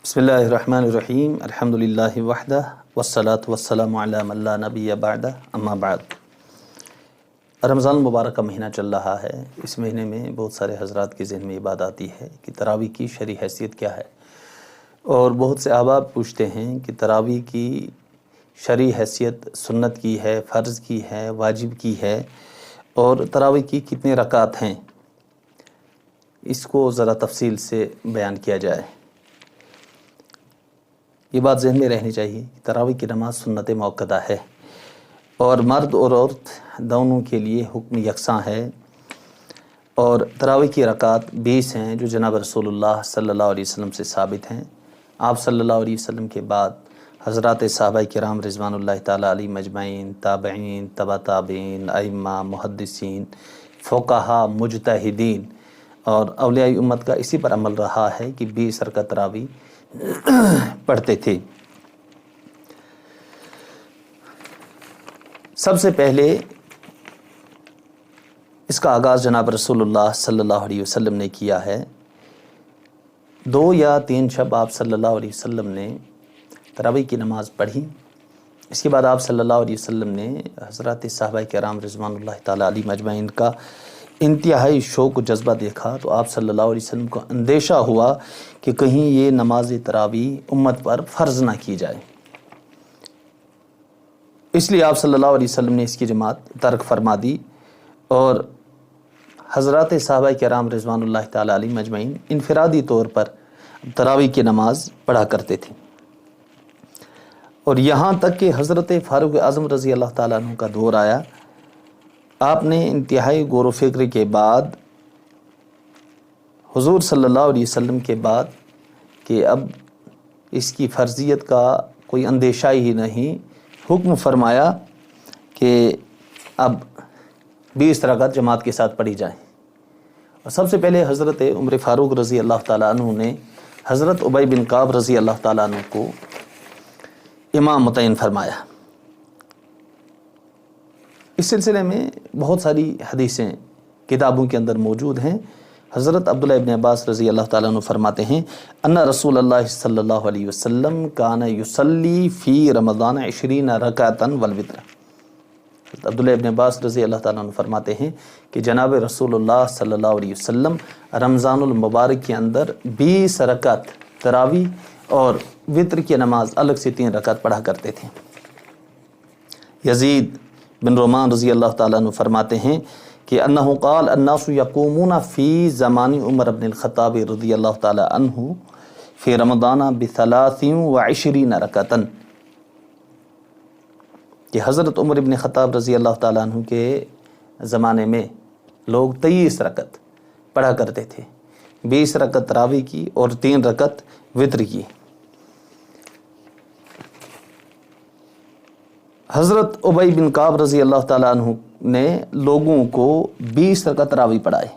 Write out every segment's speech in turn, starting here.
بسم اللہ الرحمن الرحیم الحمدللہ وحدہ والصلاة والسلام علی من لا نبی بعدہ اما بعد۔ رمضان المبارک کا مہینہ چل رہا ہے۔ اس مہینے میں بہت سارے حضرات کے ذہن میں یہ بات آتی ہے کہ تراویح کی شرعی حیثیت کیا ہے، اور بہت سے احباب پوچھتے ہیں کہ تراویح کی شرعی حیثیت سنت کی ہے، فرض کی ہے، واجب کی ہے، اور تراویح کی کتنے رکعات ہیں، اس کو ذرا تفصیل سے بیان کیا جائے۔ یہ بات ذہن میں رہنی چاہیے کہ تراویح کی نماز سنت موقدہ ہے، اور مرد اور عورت دونوں کے لیے حکم یکساں ہے، اور تراویح کی رکعات 20 ہیں جو جناب رسول اللہ صلی اللہ علیہ وسلم سے ثابت ہیں۔ آپ صلی اللہ علیہ وسلم کے بعد حضرات صحابہ کرام رضوان اللہ تعالیٰ علیہ مجمعین، تابعین، تبع تابعین، ائمہ، محدثین، فقہاء، مجتہدین اور اولیاء امت کا اسی پر عمل رہا ہے کہ 20 رکعت تراویح پڑھتے تھے۔ سب سے پہلے اس کا آغاز جناب رسول اللہ صلی اللہ علیہ وسلم نے کیا ہے۔ 2 یا 3 شب آپ صلی اللہ علیہ وسلم نے تراویح کی نماز پڑھی۔ اس کے بعد آپ صلی اللہ علیہ وسلم نے حضرات صحابہ کرام رضوان اللہ تعالیٰ علیہ مجمعین کا انتہائی شوق و جذبہ دیکھا تو آپ صلی اللہ علیہ وسلم کو اندیشہ ہوا کہ کہیں یہ نماز تراویح امت پر فرض نہ کی جائے، اس لیے آپ صلی اللہ علیہ وسلم نے اس کی جماعت ترک فرما دی، اور حضرات صحابہ کرام رضوان اللہ تعالیٰ علیہ مجمعین انفرادی طور پر تراویح کی نماز پڑھا کرتے تھے، اور یہاں تک کہ حضرت فاروق اعظم رضی اللہ تعالیٰ عنہ کا دور آیا۔ آپ نے انتہائی غور و فکر کے بعد حضور صلی اللہ علیہ وسلم کے بعد کہ اب اس کی فرضیت کا کوئی اندیشہ ہی نہیں، حکم فرمایا کہ اب 20 رکعت جماعت کے ساتھ پڑھی جائیں، اور سب سے پہلے حضرت عمر فاروق رضی اللہ تعالیٰ عنہ نے حضرت ابی بن کعب رضی اللہ تعالیٰ عنہ کو امام متعین فرمایا۔ اس سلسلے میں بہت ساری حدیثیں کتابوں کے اندر موجود ہیں۔ حضرت عبداللہ ابن عباس رضی اللہ تعالیٰ عنہ فرماتے ہیں ان رسول اللہ صلی اللہ علیہ وسلم کان یصلی فی رمضان 20 رکعتا والوتر۔ عبداللہ ابن عباس رضی اللہ تعالیٰ عنہ فرماتے ہیں کہ جناب رسول اللہ صلی اللہ علیہ وسلم رمضان المبارک کے اندر 20 رکعت تراویح اور وتر کی نماز الگ سے 3 رکعت پڑھا کرتے تھے۔ یزید بن رومان رضی اللہ تعالیٰ عنہ فرماتے ہیں کہ انہ قال الناس یقومون فی زمان عمر بن الخطاب رضی اللہ تعالیٰ عنہ فی رمضان ب23 رکعتا، کہ حضرت عمر بن خطاب رضی اللہ تعالیٰ عنہ کے زمانے میں لوگ 23 رکعت پڑھا کرتے تھے، 20 رکعت تراویح کی اور 3 رکعت وتر کی۔ حضرت ابی بن کعب رضی اللہ تعالیٰ عنہ نے لوگوں کو 20 رکعت تراویح پڑھائے۔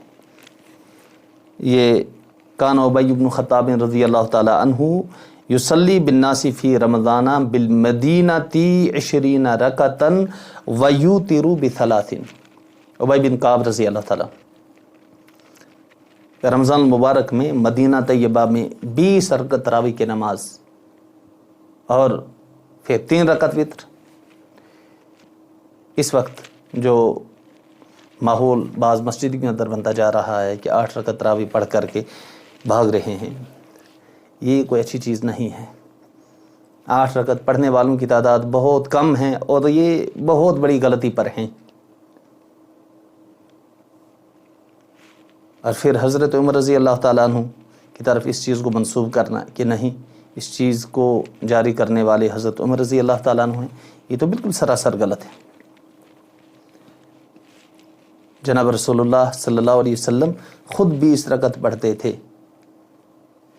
یہ کان ابی بن خطاب رضی اللہ تعالیٰ عنہ یصلی بالناس فی رمضان بالمدینہ 20 رکعتا ویوتر ب3۔ ابی بن کعب رضی اللہ تعالیٰ رمضان المبارک میں مدینہ طیبہ میں 20 رکعت تراویح کی نماز اور پھر 3 رکعت وتر۔ اس وقت جو ماحول بعض مسجد کے اندر بنتا جا رہا ہے کہ 8 رکعت تراویح پڑھ کر کے بھاگ رہے ہیں، یہ کوئی اچھی چیز نہیں ہے۔ 8 رکعت پڑھنے والوں کی تعداد بہت کم ہے، اور یہ بہت بڑی غلطی پر ہیں۔ اور پھر حضرت عمر رضی اللہ تعالیٰ عنہ کی طرف اس چیز کو منسوب کرنا کہ نہیں، اس چیز کو جاری کرنے والے حضرت عمر رضی اللہ تعالیٰ عنہ ہیں، یہ تو بالکل سراسر غلط ہے۔ جناب رسول اللہ صلی اللہ علیہ وسلم خود 20 رکعت پڑھتے تھے۔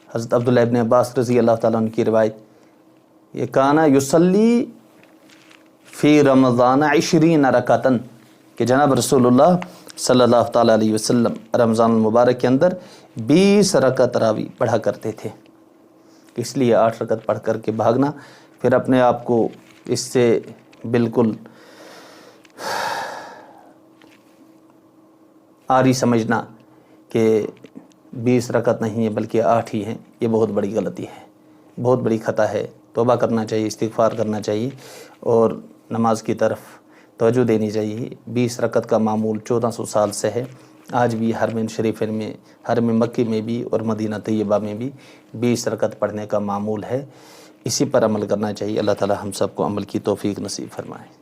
حضرت عبداللہ ابن عباس رضی اللہ تعالیٰ عنہ کی روایت، یہ کانا یصلی فی رمضان 20 رکعتا، کہ جناب رسول اللہ صلی اللہ تعالیٰ علیہ وسلم رمضان المبارک کے اندر 20 رکعت تراویح پڑھا کرتے تھے۔ اس لیے 8 رکعت پڑھ کر کے بھاگنا، پھر اپنے آپ کو اس سے بالکل عاری سمجھنا کہ 20 رکعت نہیں ہے بلکہ 8 ہی ہیں، یہ بہت بڑی غلطی ہے۔ بہت بڑی خطا ہے، توبہ کرنا چاہیے، استغفار کرنا چاہیے اور نماز کی طرف توجہ دینی چاہیے۔ 20 رکعت کا معمول 1400 سال سے ہے، آج بھی حرمین شریفین میں، حرم مکی میں بھی اور مدینہ طیبہ میں بھی 20 رکعت پڑھنے کا معمول ہے، اسی پر عمل کرنا چاہیے۔ اللہ تعالی ہم سب کو عمل کی توفیق نصیب فرمائے۔